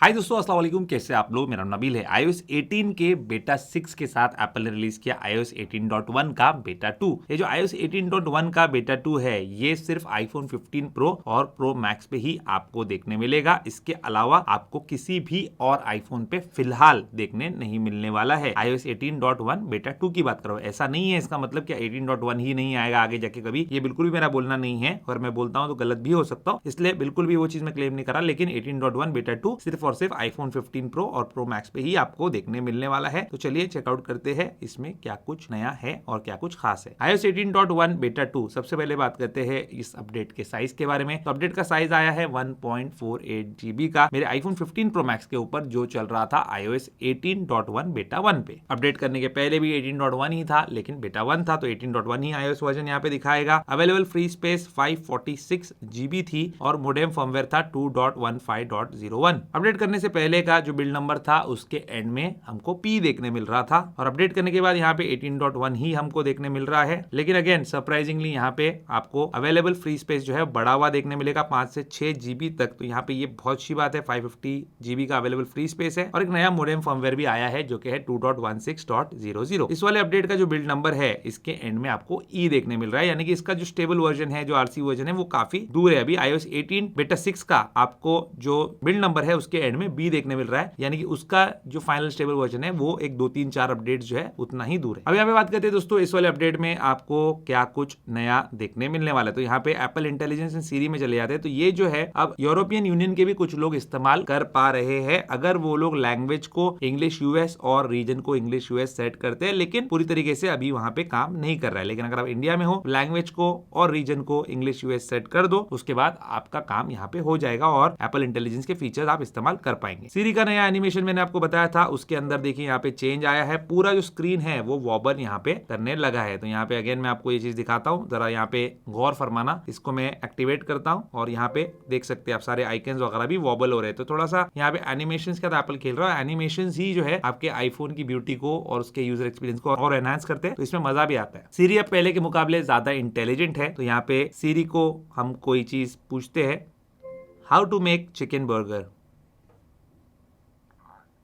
हाय दोस्तों, अस्सलाम वालेकुम। कैसे आप लोग? मेरा नाम नबील है। iOS 18 के बेटा 6 के साथ एप्पल ने रिलीज किया iOS 18.1 का बेटा 2। ये जो iOS 18.1 का बेटा 2 है, ये सिर्फ iPhone 15 Pro और Pro Max पे ही आपको देखने मिलेगा। इसके अलावा आपको किसी भी और iPhone पे फिलहाल देखने नहीं मिलने वाला है। iOS 18.1 बेटा 2 की बात करो, ऐसा नहीं है इसका मतलब कि 18.1 ही नहीं आएगा आगे जाके कभी। ये बिल्कुल भी मेरा बोलना नहीं है, और मैं बोलता हूँ तो गलत भी हो सकता हूँ, इसलिए बिल्कुल भी वो चीज मैं क्लेम नहीं कर रहा। लेकिन 18.1 बेटा 2 सिर्फ और सिर्फ iPhone 15 Pro और Pro Max पे ही आपको देखने मिलने वाला है। तो चलिए चेकआउट करते हैं इसमें क्या कुछ नया है और क्या कुछ खास है। iOS 18.1 बेटा 2, सबसे पहले बात करते हैं इस अपडेट के साइज के बारे में। तो अपडेट का साइज आया है 1.48 GB का मेरे iPhone 15 Pro Max के ऊपर, जो चल रहा था iOS 18.1 बेटा 1 पे। अपडेट करने के पहले भी 18.1 ही था, लेकिन बेटा 1 था तो 18.1 ही iOS वर्जन यहाँ पे दिखाएगा। अवेलेबल फ्री स्पेस 546 GB थी और मोडेम फर्मवेयर था 2.15.01। अपडेट करने से पहले का जो बिल्ड नंबर था उसके एंड में हमको P देखने मिल रहा था, और अपडेट करने के बाद यहाँ पे 18.1 ही हमको देखने मिल रहा है। लेकिन अगेन सरप्राइजिंगली यहाँ पे आपको अवेलेबल फ्री स्पेस जो है बढ़ा हुआ देखने मिलेगा 5 से 6 GB तक। तो यहाँ पे ये बहुत अच्छी बात है, 550 GB का अवेलेबल फ्री स्पेस है, और एक नया मोडेम फर्मवेयर भी आया है जो कि है 2.16.00। इस वाले अपडेट का जो बिल्ड नंबर है इसके एंड में आपको E देखने मिल रहा है, यानी कि इसका जो स्टेबल वर्जन है, जो RC वर्जन है, वो काफी दूर है। अभी iOS 18 बेटा 6 का आपको जो बिल्ड नंबर है उसके एंड में B देखने मिल रहा है, यानी कि उसका जो फाइनल स्टेबल वर्जन है वो एक 2-3-4 अपडेट जो है उतना ही दूर है। अब यहाँ पे बात करते हैं दोस्तों इस वाले अपडेट में आपको क्या कुछ नया देखने मिलने वाला है। तो यहाँ पे एप्पल इंटेलिजेंस एंड सीरी में चले जाते हैं, तो ये जो है अब यूरोपियन यूनियन के भी कुछ लोग इस्तेमाल कर पा रहे हैं, अगर वो लोग लैंग्वेज को इंग्लिश यूएस और रीजन को इंग्लिश यूएस सेट करते हैं। लेकिन पूरी तरीके से अभी वहां पे काम नहीं कर रहा है। लेकिन अगर आप इंडिया में हो, लैंग्वेज को और रीजन को इंग्लिश यूएस सेट कर दो, उसके बाद आपका काम यहाँ पे हो जाएगा और एप्पल इंटेलिजेंस के फीचर्स आप इस्तेमाल कर पाएंगे। सीरी का नया एनिमेशन मैंने आपको बताया था, उसके अंदर देखिए यहाँ पे चेंज आया है। पूरा जो स्क्रीन है वो वॉबल यहाँ पे करने लगा है। तो यहाँ पे अगेन मैं आपको ये चीज दिखाता हूँ, जरा यहाँ पे गौर फरमाना। इसको मैं एक्टिवेट करता हूँ और यहाँ पे देख सकते हैं आप सारे आइकन्स वगैरह भी वॉबल हो रहे हैं। तो थोड़ा सा यहाँ पे एनिमेशन के साथ एप्पल खेल रहा है। एनिमेशन ही जो है आपके आईफोन की ब्यूटी को और उसके यूजर एक्सपीरियंस को और एनहांस करते हैं, तो इसमें मजा भी आता है। सीरी अब पहले के मुकाबले ज्यादा इंटेलिजेंट है। तो यहाँ पे सीरी को हम कोई चीज पूछते हैं, how to make chicken burger.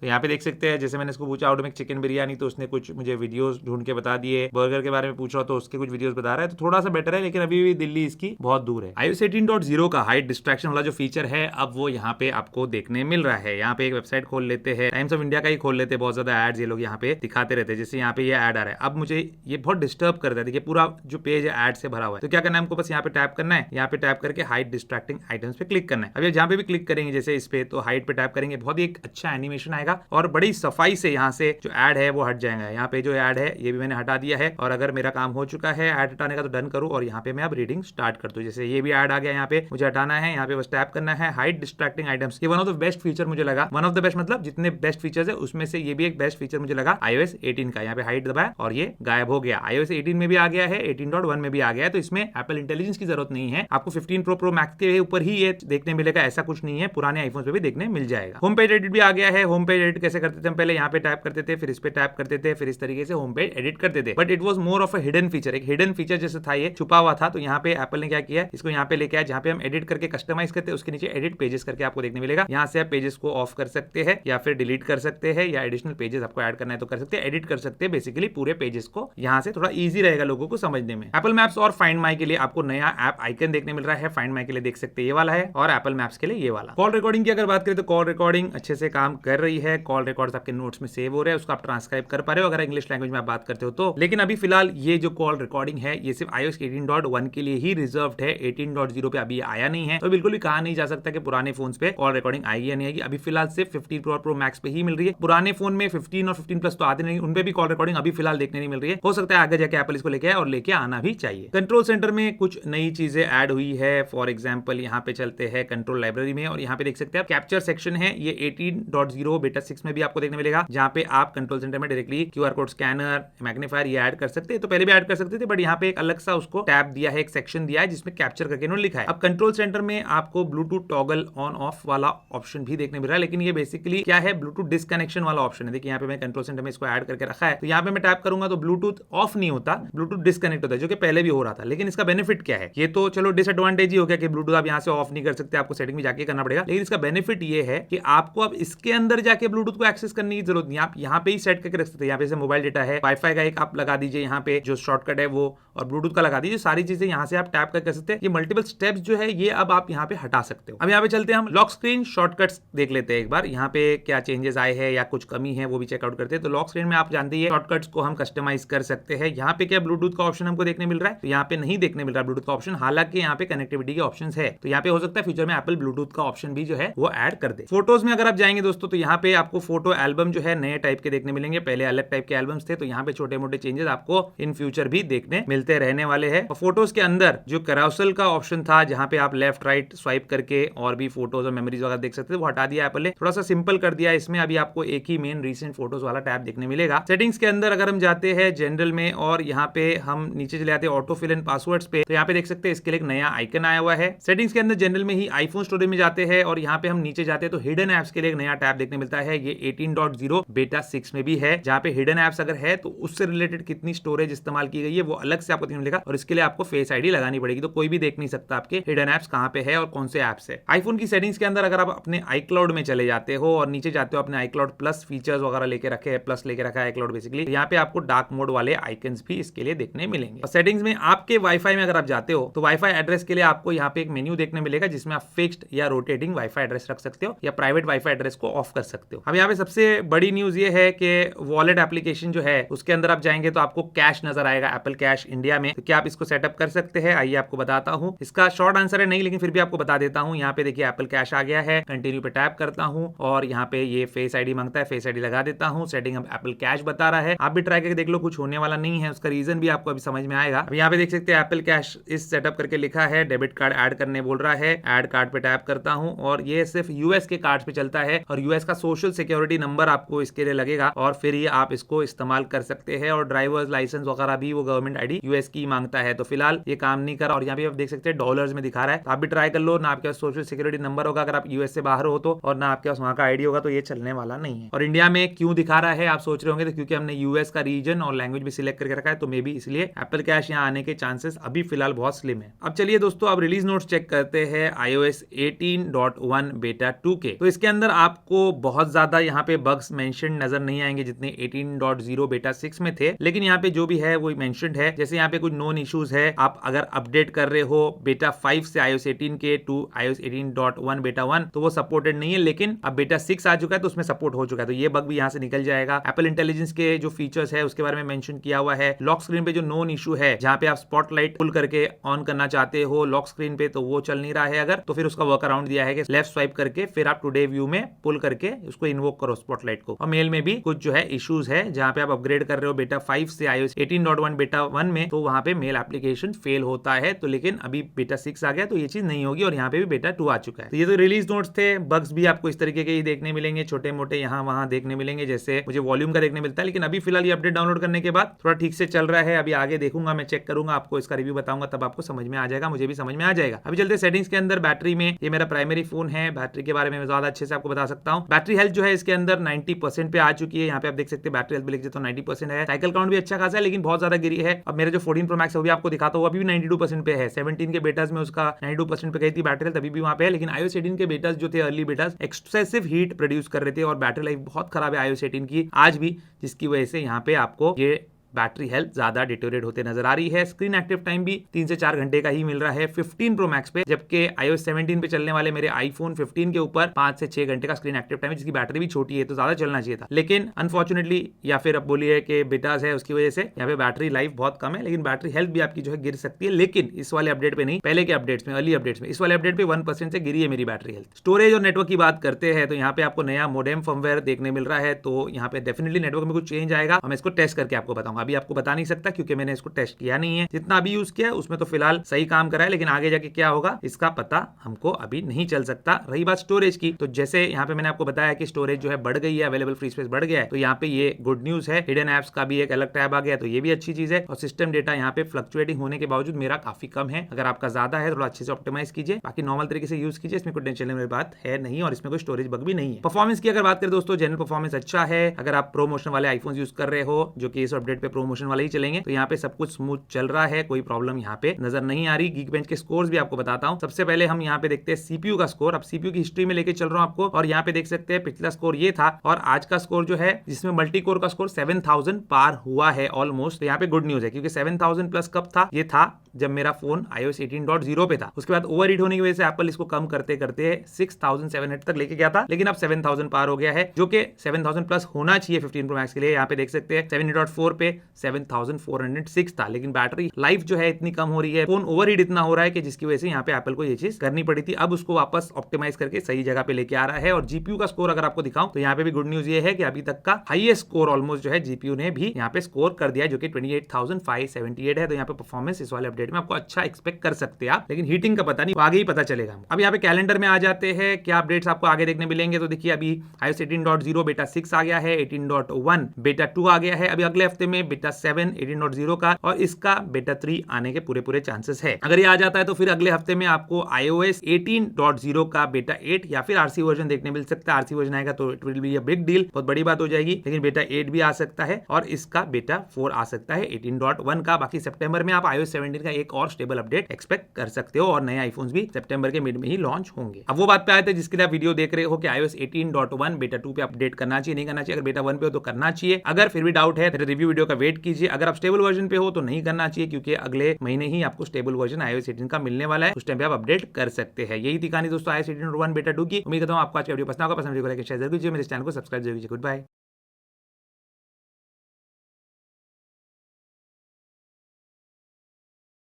तो यहाँ पे देख सकते हैं, जैसे मैंने इसको पूछा how to make chicken biryani, तो उसने कुछ मुझे वीडियोस ढूंढ के बता दिए। बर्गर के बारे में पूछ रहा तो उसके कुछ वीडियोस बता रहा है, तो थोड़ा सा बेटर है, लेकिन अभी भी दिल्ली इसकी बहुत दूर है। iOS 18.0 का हाइट डिस्ट्रैक्शन वाला जो फीचर है, अब वो यहाँ पे आपको देखने मिल रहा है। यहाँ पे एक वेबसाइट खोल लेते हैं, टाइम्स ऑफ इंडिया का ही खोल लेते हैं। बहुत ज्यादा एड्स ये लोग यहाँ पे दिखाते रहते हैं, जैसे यहाँ पे ये एड आ रहा है। अब मुझे ये बहुत डिस्टर्ब करता है। देखिए पूरा जो पेज है एड से भरा हुआ है। तो क्या करना है हमको, बस यहाँ पे टैप करना है, यहाँ पे टैप करके हाइट डिस्ट्रैक्टिंग आइटम्स पे क्लिक करना है। अब जहाँ पे भी क्लिक करेंगे जैसे इस पे, तो हाइट पे टैप करेंगे, बहुत ही एक अच्छा एनिमेशन आएगा और बड़ी सफाई से यहाँ से जो ऐड है वो हट जाएगा। यहाँ पे जो ऐड है ये भी मैंने हटा दिया है, और अगर मेरा काम हो चुका है ऐड हटाने का तो डन करूँ, और यहाँ पे मैं अब रीडिंग स्टार्ट कर दूं। जैसे ये भी ऐड आ गया, यहाँ पे मुझे हटाना है, यहाँ पे बस टैप करना है। हाइट डिस्ट्रैक्टिंग आइटम्स, ये one of the best feature मुझे लगा। वन ऑफ द बेस्ट मतलब जितने बेस्ट फीचर्स है उसमें से ये भी एक बेस्ट फीचर मुझे लगा iOS 18 का। यहाँ पे हाइट दबाया और ये गायब हो गया। iOS 18 में भी आ गया है, 18.1 में भी आ गया है। तो इसमें एप्पल इंटेलिजेंस की जरूरत नहीं है। आपको 15 Pro Pro Max के ऊपर ही ये देखने मिलेगा, ऐसा कुछ नहीं है, पुराने आईफोन पे भी देखने मिल जाएगा। होम पेज एडिट भी आ गया है। होम पेज एडिट कैसे करते थे हम, पहले यहाँ पे टैप करते थे, फिर इस पे टैप करते थे, फिर इस तरीके से होम पेज एडिट करते थे। But it was more of a hidden feature, एक हिडन फीचर जैसे था, ये छुपा हुआ था। तो यहाँ पे एप्पल ने क्या किया, इसको यहाँ पे लेके आया, जहाँ पे हम एडिट करके कस्टमाइज करते हैं उसके नीचे एडिट पेजेस करके आपको देखने मिलेगा। यहाँ से आप पेजेस को ऑफ कर सकते हैं या फिर डिलीट कर सकते हैं, या एडिशनल पेजेस आपको ऐड करना है तो कर सकते हैं, एडिट कर सकते हैं। बेसिकली पूरे पेजेस को यहाँ से थोड़ा ईजी रहेगा लोगों को समझने में। एप्पल मैप्स और फाइंड माई के लिए आपको नया ऐप आइकन देखने मिल रहा है। फाइंड माई के लिए देख सकते हैं ये वाला है, और एप्पल मैप्स के लिए ये वाला। कॉल रिकॉर्डिंग की अगर बात करें तो कॉल रिकॉर्डिंग अच्छे से काम कर रही है। कॉल रिकॉर्ड्स आपके नोट्स में सेव हो रहे हैं, उसको आप ट्रांसक्राइब कर पा रहे हो अगर इंग्लिश लैंग्वेज में आप बात करते हो तो। लेकिन अभी फिलहाल ये जो कॉल रिकॉर्डिंग है ये सिर्फ iOS 18.1 के लिए ही रिजर्व्ड है। 18.0 पे अभी आया नहीं है, तो बिल्कुल भी कहा नहीं जा सकता कि पुराने फोन्स पे कॉल रिकॉर्डिंग आएगी या नहीं आएगी। अभी फिलहाल सिर्फ 15 Pro और Pro Max पे ही मिल रही है। पुराने फोन में 15 और 15 प्लस तो आते नहीं, उनपे भी कॉल रिकॉर्डिंग अभी फिलहाल देखने नहीं मिल रही है। हो सकता है आगे जाके एप्पल इसको लेके आए, और लेके आना भी चाहिए। कंट्रोल सेंटर में कुछ नई चीजें ऐड हुई है। फॉर एग्जाम्पल यहाँ पे चलते हैं कंट्रोल लाइब्रेरी में, और यहाँ पे देख सकते हैं आप कैप्चर सेक्शन है, ये 18.0 बेटा बेटा 6 में भी आपको देखने मिलेगा, जहाँ पे आप कंट्रोल सेंटर में directly QR code scanner, magnifier ये ऐड कर सकते हैं। तो पहले भी ऐड कर सकते थे, बट यहाँ पे एक अलग सा उसको टैब दिया है, एक सेक्शन दिया है जिसमें कैप्चर करके इन्होंने लिखा है। अब कंट्रोल सेंटर में आपको ब्लूटूथ टॉगल ऑन ऑफ वाला ऑप्शन भी देखने मिल रहा है, लेकिन ये बेसिकली क्या है, ब्लूटूथ डिस्कनेक्शन वाला ऑप्शन है। देखिए यहाँ पे मैं कंट्रोल सेंटर में इसको ऐड करके रखा है, तो यहाँ पे मैं टैप करूंगा तो ब्लूटूथ ऑफ नहीं होता, ब्लूटूथ डिस्कनेक्ट होता है, जो कि पहले भी हो रहा था। लेकिन इसका बेनिफिट क्या है, ये तो चलो डिसएडवांटेज ही हो गया कि ब्लूटूथ आप यहाँ से ऑफ नहीं कर सकते, आपको सेटिंग में जाके करना पड़ेगा। लेकिन इसका बेनिफिट ये है कि आपको अब इसके अंदर जाके ब्लूटूथ को एक्सेस करने की जरूरत नहीं, आप यहाँ पे ही सेट करके रख सकते हैं। यहाँ पे से मोबाइल डेटा है, वाईफाई का एक आप लगा दीजिए, यहाँ पे जो शॉर्टकट है वो, और ब्लूटूथ का लगा दीजिए, सारी चीजें यहाँ से आप टैप कर कर सकते हैं। ये मल्टीपल स्टेप्स जो है ये अब आप यहाँ पे हटा सकते हो। अब यहाँ पे चलते हैं, हम लॉक स्क्रीन शॉर्टकट्स देख लेते हैं एक बार, यहाँ पे क्या चेंजेस आए हैं या कुछ कमी है वो भी चेकआउट करते हैं। तो लॉक स्क्रीन में आप जानते हैं शॉर्टकट्स को हम कस्टमाइज कर सकते हैं। यहाँ पे क्या ब्लूटूथ का ऑप्शन हमको देखने मिल रहा है, तो यहाँ पे नहीं देखने मिल रहा ब्लूटूथ का ऑप्शन, हालांकि यहाँ पे कनेक्टिविटी के ऑप्शन है। तो यहाँ पे हो सकता है फ्यूचर में एप्पल ब्लूटूथ का ऑप्शन भी जो है वो ऐड कर दे। फोटोज में अगर आप जाएंगे दोस्तों, तो यहाँ पे आपको फोटो एल्बम जो है नए टाइप के देखने मिलेंगे, पहले अलग टाइप के एल्बम्स थे, तो यहाँ पे छोटे मोटे चेंजेस आपको इन फ्यूचर भी देखने मिलते रहने वाले हैं। और फोटोज के अंदर जो कैरोसेल का ऑप्शन था, जहाँ पे आप लेफ्ट राइट स्वाइप करके और भी फोटोज और मेमोरीज वगैरह देख सकते थे, वो हटा दिया एप्पल ने, थोड़ा सा सिंपल कर दिया। इसमें अभी आपको एक ही मेन रीसेंट फोटोज वाला टैब देखने मिलेगा। सेटिंग्स के अंदर अगर हम जाते हैं जनरल में और यहाँ पे हम नीचे चले आते हैं ऑटो फिल एंड पासवर्ड्स पे, तो यहाँ पे देख सकते हैं इसके लिए एक नया आइकन आया हुआ है। सेटिंग्स के अंदर जनरल में ही आईफोन स्टोरेज में जाते हैं और यहाँ पे हम नीचे जाते हैं तो हिडन एप्स के लिए एक नया टैब देखने मिलता है। ये 18.0 बेटा 6 में भी है, जहाँ पे हिडन एप्स अगर है तो उससे रिलेटेड कितनी स्टोरेज इस्तेमाल की गई है वो अलग से आपको देखने मिलेगा, और इसके लिए आपको फेस आईडी लगानी पड़ेगी, तो कोई भी देख नहीं सकता आपके हिडन एप्स कहाँ पे है और कौन से एप्स है। आईफोन की सेटिंग्स के अंदर अगर आप अपने iCloud में चले जाते हो और नीचे जाते हो अपने iCloud प्लस फीचर्स वगैरह लेके रखे हैं, प्लस लेके रखा है iCloud बेसिकली, यहाँ पे आपको डार्क मोड वाले आइकन्स भी इसके लिए देखने मिलेंगे। और सेटिंग्स में आपके वाईफाई में अगर आप जाते हो तो वाईफाई एड्रेस के लिए आपको यहाँ पे एक मेन्यू देखने मिलेगा, जिसमें आप फिक्स्ड या रोटेटिंग वाईफाई एड्रेस रख सकते हो या प्राइवेट वाईफाई एड्रेस को ऑफ कर सकते हो। अब यहाँ पे सबसे बड़ी न्यूज ये है कि वॉलेट एप्लीकेशन जो है उसके अंदर आप जाएंगे तो आपको कैश नजर आएगा, एप्पल कैश इंडिया में। तो क्या आप इसको सेटअप कर सकते हैं, आइए आपको बताता हूँ। इसका शॉर्ट आंसर है नहीं, लेकिन फिर भी आपको बता देता हूँ। यहाँ पे देखिए एप्पल कैश आ गया है, कंटिन्यू पे टैप करता हूँ और यहाँ पे ये फेस आईडी मांगता है, फेस आईडी लगा देता हूँ। सेटिंग अब एप्पल कैश बता रहा है, आप भी ट्राई करके देख लो, कुछ होने वाला नहीं है। उसका रीजन भी आपको अभी समझ में आएगा। अब यहाँ पे देख सकते हैं एप्पल कैश इस सेटअप करके लिखा है, डेबिट कार्ड ऐड करने बोल रहा है, ऐड कार्ड पे टैप करता हूँ और ये सिर्फ यूएस के कार्ड पे चलता है और यूएस का सोशल सिक्योरिटी नंबर आपको इसके लिए लगेगा और फिर ये आप इसको इस्तेमाल कर सकते हैं। और ड्राइवर्स लाइसेंस वगैरह भी वो गवर्नमेंट आईडी यूएस की मांगता है, तो फिलहाल ये काम नहीं कर। और यहाँ पे आप देख सकते हैं डॉलर्स में दिखा रहा है, तो आप भी ट्राई कर लो। ना आपके पास सोशल सिक्योरिटी नंबर होगा अगर आप यूएस से बाहर हो तो, और ना आपके पास वहाँ का आईडी होगा, तो ये चलने वाला नहीं है। और इंडिया में क्यों दिखा रहा है आप सोच रहे होंगे, तो क्योंकि हमने यूएस का रीजन और लैंग्वेज भी सिलेक्ट करके रखा है, तो मे बी इसलिए एप्पल कैश यहाँ आने के चांसेस अभी फिलहाल बहुत स्लिम है। अब चलिए दोस्तों, अब रिलीज नोट्स चेक करते हैं iOS 18.1 बेटा 2 के। तो इसके अंदर आपको बहुत ज्यादा यहाँ पे बग्स मेंशन नजर नहीं आएंगे जितने 18.0 बेटा 6 में थे, लेकिन यहाँ पे जो भी है वो मेंशन्ड है। जैसे यहाँ पे कुछ नोन इश्यूज है, आप अगर अपडेट कर रहे हो बेटा 5 से iOS 18 के टू iOS 18.1 बेटा 1 तो वो सपोर्टेड नहीं है, लेकिन अब बेटा 6 आ चुका है तो उसमें सपोर्ट हो चुका है, तो ये बग भी यहाँ से निकल जाएगा। एप्पल इंटेलिजेंस के जो फीचर्स है उसके बारे में मेंशन किया हुआ है। लॉक स्क्रीन पे जो नोन इशू है, जहाँ पे आप स्पॉटलाइट पुल करके ऑन करना चाहते हो लॉक स्क्रीन पे, तो वो चल नहीं रहा है अगर, तो फिर उसका वर्क अराउंड दिया है कि लेफ्ट स्वाइप करके फिर आप टुडे व्यू में पुल करके उसको इन्वोक करो स्पॉटलाइट को। और मेल में भी कुछ जो है इश्यूज है, जहाँ पे आप अपग्रेड कर रहे हो बेटा 5 से iOS 18.1 बेटा 1 में, तो वहाँ पे मेल एप्लीकेशन फेल होता है। तो लेकिन अभी बेटा 6 आ गया तो ये चीज नहीं होगी, और यहाँ पे भी बेटा 2 आ चुका है। तो ये तो रिलीज नोट्स थे। बग्स भी आपको इस तरीके के ही देखने मिलेंगे, छोटे मोटे यहाँ वहाँ देखने मिलेंगे, जैसे मुझे वॉल्यूम का देखने मिलता है, लेकिन अभी फिलहाल ये अपडेट डाउनलोड करने के बाद थोड़ा ठीक से चल रहा है। अभी आगे देखूंगा, मैं चेक करूंगा, आपको इसका रिव्यू बताऊंगा, तब आपको समझ में आ जाएगा, मुझे भी समझ में आ जाएगा। अभी चलते सेटिंग्स के अंदर। बैटरी में, ये मेरा प्राइमरी फोन है, बैटरी के बारे में ज्यादा अच्छे से आपको बता सकता हूँ। बैटरी हेल्थ जो है इसके अंदर 90% पे आ चुकी है। यहाँ पे आप देख सकते हैं बैटरी हेल्थ भी लिख देता हूँ 90% है। साइकिल काउंट भी अच्छा खासा है, लेकिन बहुत ज्यादा गिरी है। अब मेरा जो 14 Pro Max है वो भी आपको दिखाता हूँ, अभी भी 92% पे है। 17 के बेटास में उसका 92% पे गई थी बैटरी हेल्थ, अभी भी वहाँ पे है। लेकिन iOS 18 के बेटास जो थे, early betas, excessive heat produce कर रहे थे और बैटरी लाइफ बहुत खराब है iOS 18 की आज भी, जिसकी वजह से यहाँ पे आपको ये बैटरी हेल्थ ज्यादा डिटोरेट होते नजर आ रही है। स्क्रीन एक्टिव टाइम भी 3 से 4 घंटे का ही मिल रहा है 15 Pro Max पे, जबकि iOS 17 पे चलने वाले मेरे iPhone 15 के ऊपर 5 से 6 घंटे का स्क्रीन एक्टिव टाइम है, जिसकी बैटरी भी छोटी है, तो ज्यादा चलना चाहिए था। लेकिन अनफॉर्चुनेटली, या फिर अब बोलिए कि बेटास है उसकी वजह से यहाँ पे बैटरी लाइफ बहुत कम है, लेकिन बैटरी हेल्थ भी आपकी जो है गिर सकती है। लेकिन इस वाले अपडेट पे नहीं, पहले के अपडेट्स में, अर्ली अपडेट्स में, इस वाले अपडेट पे 1% से गिरी है मेरी बैटरी हेल्थ। स्टोरेज और नेटवर्क की बात करते हैं तो यहाँ पे आपको नया मोडेम फर्मवेयर देखने मिल रहा है, तो यहाँ पे डेफिनेटली नेटवर्क में कुछ चेंज आएगा, मैं इसको टेस्ट करके आपको बताऊंगा। अभी आपको बता नहीं सकता क्योंकि मैंने इसको टेस्ट किया नहीं है। जितना अभी यूज किया है उसमें तो फिलहाल सही काम करा है, लेकिन आगे जाके क्या होगा इसका पता हमको अभी नहीं चल सकता। रही बात स्टोरेज की, तो जैसे यहाँ पे मैंने आपको बताया कि स्टोरेज जो है बढ़ गई है, अवेलेबल फ्री स्पेस बढ़ गया है, तो यहाँ पे ये गुड न्यूज है। हिडन एप्स का भी एक अलग टैब आ गया, तो ये भी अच्छी चीज है। और सिस्टम डेटा यहाँ पे फ्लक्चुएटिंग होने के बावजूद मेरा काफी कम है। अगर आपका ज्यादा है थोड़ा अच्छे से ऑप्टिमाइज कीजिए, बाकी नॉर्मल तरीके से यूज कीजिए, इसमें कोई टेंशन लेने वाली बात है नहीं और इसमें कोई स्टोरेज बग भी नहीं है। परफॉर्मेंस की अगर बात करें दोस्तों, जनरल परफॉर्मेंस अच्छा है। अगर आप प्रोमोशन वाले आईफोन यूज कर रहे हो, जो कि इस अपडेट पे प्रोमोशन वाले ही चलेंगे, तो यहाँ पे सब कुछ स्मूथ चल रहा है, कोई प्रॉब्लम यहाँ पे नजर नहीं आ रही। गीकबेंच के स्कोर्स भी आपको बताता हूँ। सबसे पहले हम यहाँ पे देखते हैं सीपीयू का स्कोर। अब सीपीयू की हिस्ट्री में लेके चल रहा हूँ आपको, और यहाँ पे देख सकते हैं पिछला स्कोर ये था और आज का स्कोर जो है, जिसमें मल्टी कोर का स्कोर 7000 पार हुआ है ऑलमोस्ट। तो यहाँ पे गुड न्यूज है, क्योंकि 7000 प्लस कब था, ये था जब मेरा फोन iOS 18.0 पे था। उसके बाद ओवरहीट होने की वजह से एप्पल इसको कम करते करते 6700 तक लेके गया था, लेकिन अब 7000 पार हो गया है, जो कि 7000 प्लस होना चाहिए 15 प्रो मैक्स के लिए। यहाँ पे देख सकते हैं 7.4 पे 7406 था, लेकिन बैटरी लाइफ जो है इतनी कम हो रही है, फोन ओवरहीट इतना हो रहा है कि जिसकी वजह से यहाँ पे एप्पल को ये चीज करनी पड़ी थी। अब उसको वापस ऑप्टिमाइज करके सही जगह पे लेके आ रहा है। और जीपीयू का स्कोर अगर आपको दिखाऊं तो यहाँ पे भी गुड न्यूज ये है कि अभी तक का हाईएस्ट स्कोर ऑलमोस्ट जो है जीपीयू ने भी यहाँ पे स्कोर कर दिया है, जो कि 28578 है। तो यहाँ पे परफॉर्मेंस इस वाले अपडेट में आपको अच्छा एक्सपेक्ट कर सकते हैं आप, लेकिन हीटिंग का पता नहीं, आगे ही पता चलेगा। अब यहाँ पे कैलेंडर में आ जाते हैं, क्या अपडेट्स आपको आगे देखने मिलेंगे। तो देखिए अभी iOS 18.0 बेटा 6 आ गया है, 18.1 बेटा 2 आ गया है। अभी अगले हफ्ते में बेटा 7 18.0 का और इसका बेटा 3 आने के पूरे चांसेस है। अगर ये आ जाता है तो फिर अगले हफ्ते में आपको iOS 18.0 का बेटा 8 या फिर आरसी वर्जन देखने मिल सकता है। आरसी वर्जन आएगा तो it will be a big deal, बहुत बड़ी बात हो जाएगी। लेकिन बेटा 8 भी आ सकता है और इसका बेटा 4 आ सकता है 18.1 का। बाकी सितंबर में आप iOS 17 का एक और स्टेबल अपडेट एक्सपेक्ट कर सकते हो और नए आईफोन्स भी सितंबर के मिड में ही लॉन्च होंगे। अब वो बात पे आए थे जिसके लिए आप वीडियो देख रहे हो कि iOS 18.1 बेटा 2 पे अपडेट करना चाहिए नहीं करना चाहिए। अगर बेटा 1 पे हो तो करना चाहिए, अगर फिर भी डाउट है तो रिव्यू वीडियो का वेट कीजिए। अगर आप स्टेबल वर्जन पे हो तो नहीं करना चाहिए, क्योंकि अगले महीने ही आपको स्टेबल वर्जन iOS 18 का मिलने वाला है, उस टाइम पे आप अपडेट कर सकते हैं। यही थी कहानी दोस्तों iOS 18.1 बेटा 2 की। उम्मीद करता हूं आपको आज का वीडियो पसंद होगा। पसंद वीडियो को लाइक शेयर जरूर कीजिए, मेरे चैनल को सब्सक्राइब जरूर कीजिए। Good bye.